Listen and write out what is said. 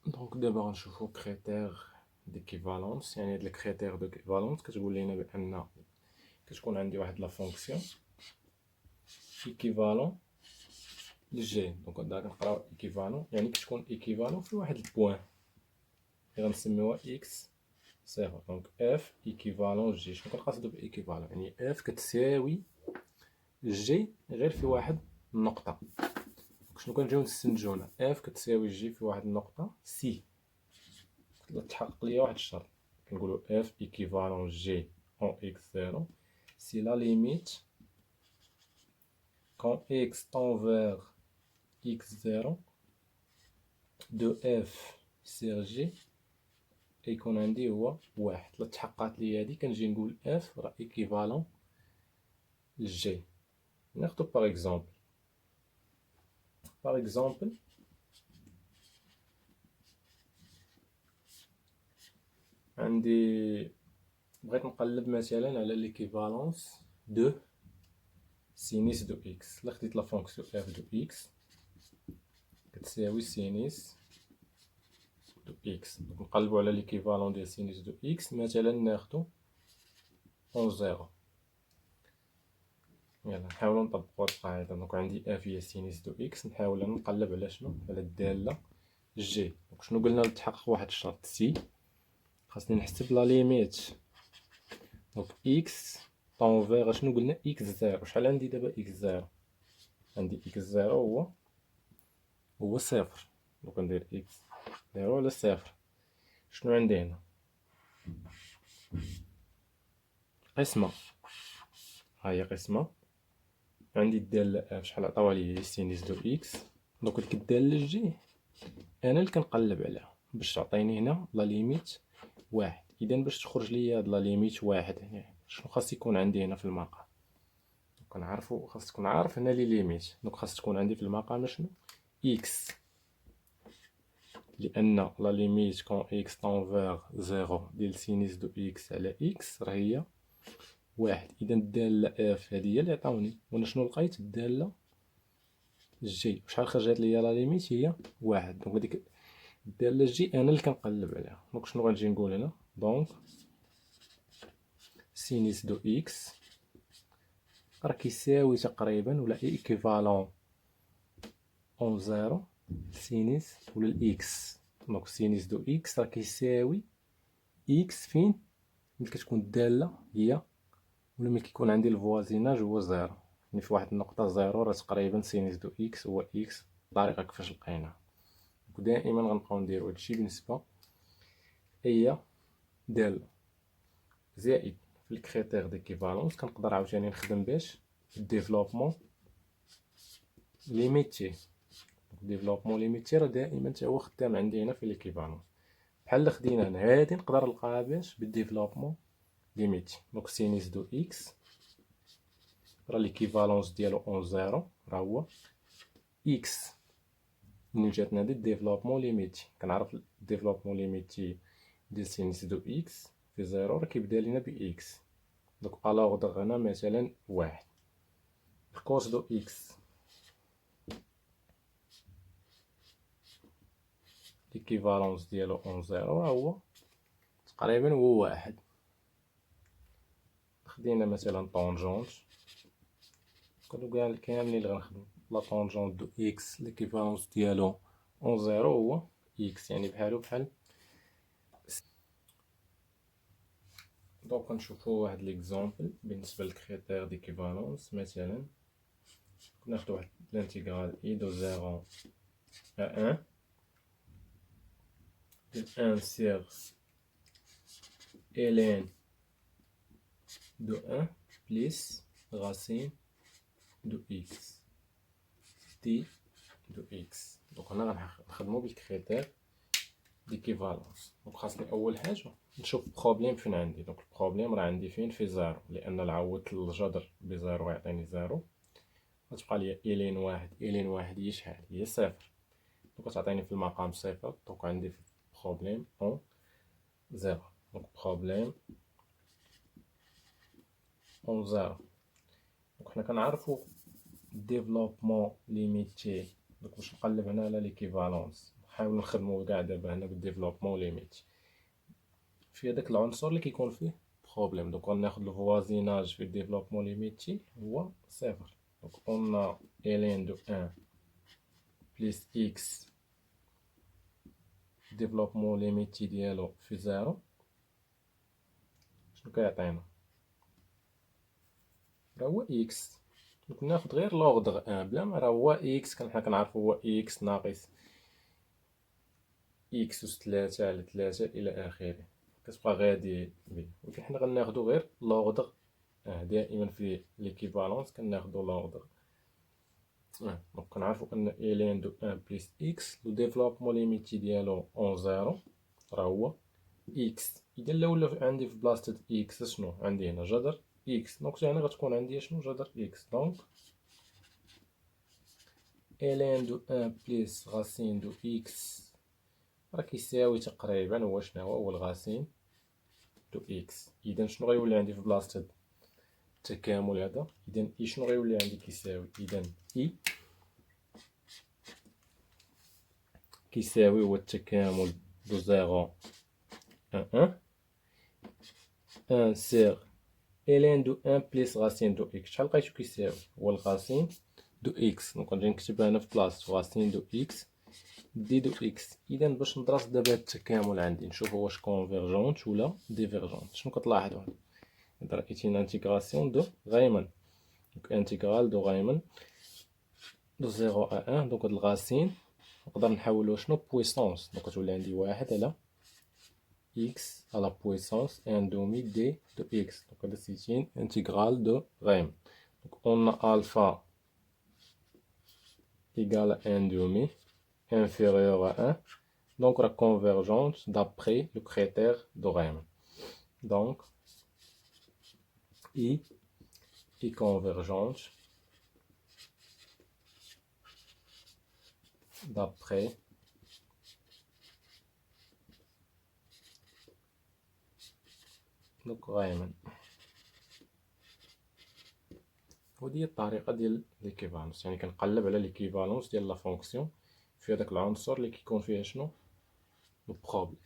دونك دابا غنشوفو كريتير ديكيفالونس. يعني هاد الكريتير ديكيفالونس كتقول لينا بان كتكون عندي واحد لا فونكسيون ايكيفالون لجي. دونك دا كنقراو ايكيفالون يعني كتكون ايكيفالون في واحد البوان اللي غنسميوها اكس صفر. دونك اف ايكيفالون جي. شنو كنقصدو بايكيفالون؟ يعني اف كتساوي جي غير في واحد النقطة. شنو كنجيو نستنتجو هنا؟ اف كتساوي جي في واحد النقطة سي تحقق ليا واحد الشرط. كنقولو اف ايكيفالون جي اون اكس زيرو si la limite quand x tend vers x0 de f sur g يكون عندي هو واحد. لا تحققات لي هادي كنجي نقول اف راه ايكيفالون لجي. ناخدو باغ اكزومبل عندي بغيت نقلب مثلا على ليكيفالونس دو سينيس دو اكس. لا خديت لا فونكسيون اف دو اكس كتساوي سينيس دو اكس. دونك نقلبو على ليكيفالون ديال سينيس دو اكس. مثلا ناخدو اون زيرو. يلا نحاولو نطبقو القاعدة. دونك عندي اف هي سينيس دو اكس، نحاول انا نقلب على شنو؟ على الدالة جي. دونك شنو قلنا لتحقق واحد الشرط سي؟ خاصني نحسب لا ليميت. دونك اكس طون فيغ شنو قلنا؟ اكس زيرو. شحال عندي دابا اكس زيرو؟ عندي اكس زيرو هو صفر. دونك ندير اكس زيرو على صفر. شنو عندي هنا؟ قسمة. ها هي قسمة. عندي الدالة اف شحال عطاوها لي؟ هي سينيس دو اكس. دونك ديك الدالة جي انا اللي كنقلب عليها باش تعطيني هنا لا ليميت واحد. اذا باش تخرج لي هاد لا ليميت واحد هنا شنو خاص يكون عندي هنا في المقام؟ كنعرفو خاص تكون عارف هنا لي ليميت. دونك خاص تكون عندي في المقام شنو؟ اكس، لان لا ليميت كون اكس طون فيغ زيرو ديال سينيس دو اكس على اكس راه هي واحد. اذا الدالة اف هادي هي اللي عطاوني، وانا شنو لقيت؟ الدالة جي. شحال خرجت ليا لا ليميت؟ هي واحد. دونك هاديك الدالة جي انا اللي كنقلب عليها. دونك شنو غنجي نقول هنا؟ دونك سينيس دو اكس راه كيساوي تقريبا ولا ايكيفالون اون زيرو سينيس ولا الاكس. دونك سينيس دو اكس راه كيساوي اكس فين؟ ملي كتكون الدالة هي ولا ملي كيكون عندي الفوازيناج هو زيرو. يعني في واحد النقطة زيرو راه تقريبا سينيس دو اكس هو اكس. الطريقة كيفاش لقيناها. ودائما غنبقاو نديرو هادشي بالنسبة اي دالة زائد في الكريتير ديكيفالونس. كنقدر عاوتاني نخدم باش الديفلوبمون ليميتي. ديفلوبمون ليميتي راه دائما تا هو خدام عندي هنا في ليكيفالونس. بحال اللي خدينا هنا هادي نقدر نلقاها باش بالديفلوبمون ليميتي. دونك سينيس دو اكس راه ليكيفالونس ديالو اون زيرو راه هو اكس. منين جاتنا هادي الديفلوبمون ليميتي كنعرف الديفلوبمون ليميتي ديال سينيس دو اكس في زيرو راه كيبدا لينا ب اكس. دونك الوغ هنا مثلا واحد. الكوس دو اكس ليكيفالونس ديالو اون زيرو راه هو تقريبا هو واحد. خدينا مثلا طونجونت. كانو كاع كاملين اللي غنخدمو لا طونجونت دو اكس ليكيفالونس ديالو اون زيرو هو اكس، يعني بحالو بحال. دونك نشوفو واحد ليكزومبل بالنسبة للكريتير ديكيفالونس. مثلا ناخدو واحد لانتيغرال اي دو زيرو ا ان دو ان سيغ ln دو ان بليس racine دو اكس تي دو اكس. دونك هنا غنخدمو بالكريتير ديكيفالونس. دونك خاصني اول حاجه نشوف بروبليم فين عندي. دونك البروبليم راه عندي فين؟ في زيرو، لان عوضت الجذر بزيرو غيعطيني زيرو. غتبقى ليا الين واحد. الين واحد هي شحال؟ هي صفر. دونك تعطيني في المقام صفر. دونك عندي في بروبليم اون زيرو. دونك بروبليم اون زيرو. دونك حنا كنعرفو ديفلوبمون ليميتي. دونك باش نقلب هنا على ليكيفالونس نحاول نخدمو كاع دابا هنا بالديفلوبمون ليميت في هداك العنصر اللي كيكون فيه بروبليم. دونك غناخد لو فوازيناج في الديفلوبمون ليميتي هو صفر. دونك قلنا الين دو 1 بليس اكس ديفلوبمون ليميتي ديالو في زيرو، شنو كيعطينا؟ راه هو اكس. دونك ناخد غير لوغدغ 1 بلا ما راه هو اكس، حنا كنعرفو هو اكس ناقص اكس أس 3 على 3 الى اخره، كتبقى غادي بيه. ولكن حنا غناخدو غير لوغدغ دائما في ليكيفالونس كناخدو لوغدغ. دونك كنعرفو ان الين دو 1 بليس اكس لو ديفلوبمون ليميتي ديالو اون زيرو راه هو اكس. اذا لا ولا عندي في بلاصه اكس شنو عندي هنا؟ جذر اكس. دونك يعني غتكون عندي شنو؟ جذر اكس. دونك الين دو 1 بليس غاسين دو اكس راه كيساوي تقريبا هو شنو هو الغاسين دو اكس. اذا شنو غيولي عندي في بلاصه التكامل هذا؟ اذا اي شنو غيولي عندي كيساوي؟ اذا اي كيساوي هو التكامل دو زيرو ان ان سيغ الين دو ان بليس غاسين دو اكس. شحال لقيتو كيساوي؟ هو الغاسين دو اكس. دونك غنجي نكتبها هنا في بلاصتو غاسين دو اكس دي دو اكس. اذا باش ندرس دابا هاد التكامل عندي نشوفو واش كونفيرجونت ولا ديفيرجونت. شنو كتلاحظوا هنا؟ إذا رأيتين انتيغراسيون دو غايمن، دونك انتيغرال دو غايمن دو زيرو ا ان. دونك هاد الغاسين نقدر نحولو شنو؟ بويسونس. دونك غتولي عندي واحد على x à la puissance 1 demi d de x. Donc c'est une intégrale de Riemann. Donc on a alpha égale à 1 demi inférieur à 1. Donc la convergence d'après le critère de Riemann. Donc I est convergence d'après donc Riemann. ودي الطريقه ديال ليكيفالونس، يعني كنقلب على ليكيفالونس ديال لا فونكسيون في هذاك العنصر اللي كيكون فيه شنو؟ البروبليم.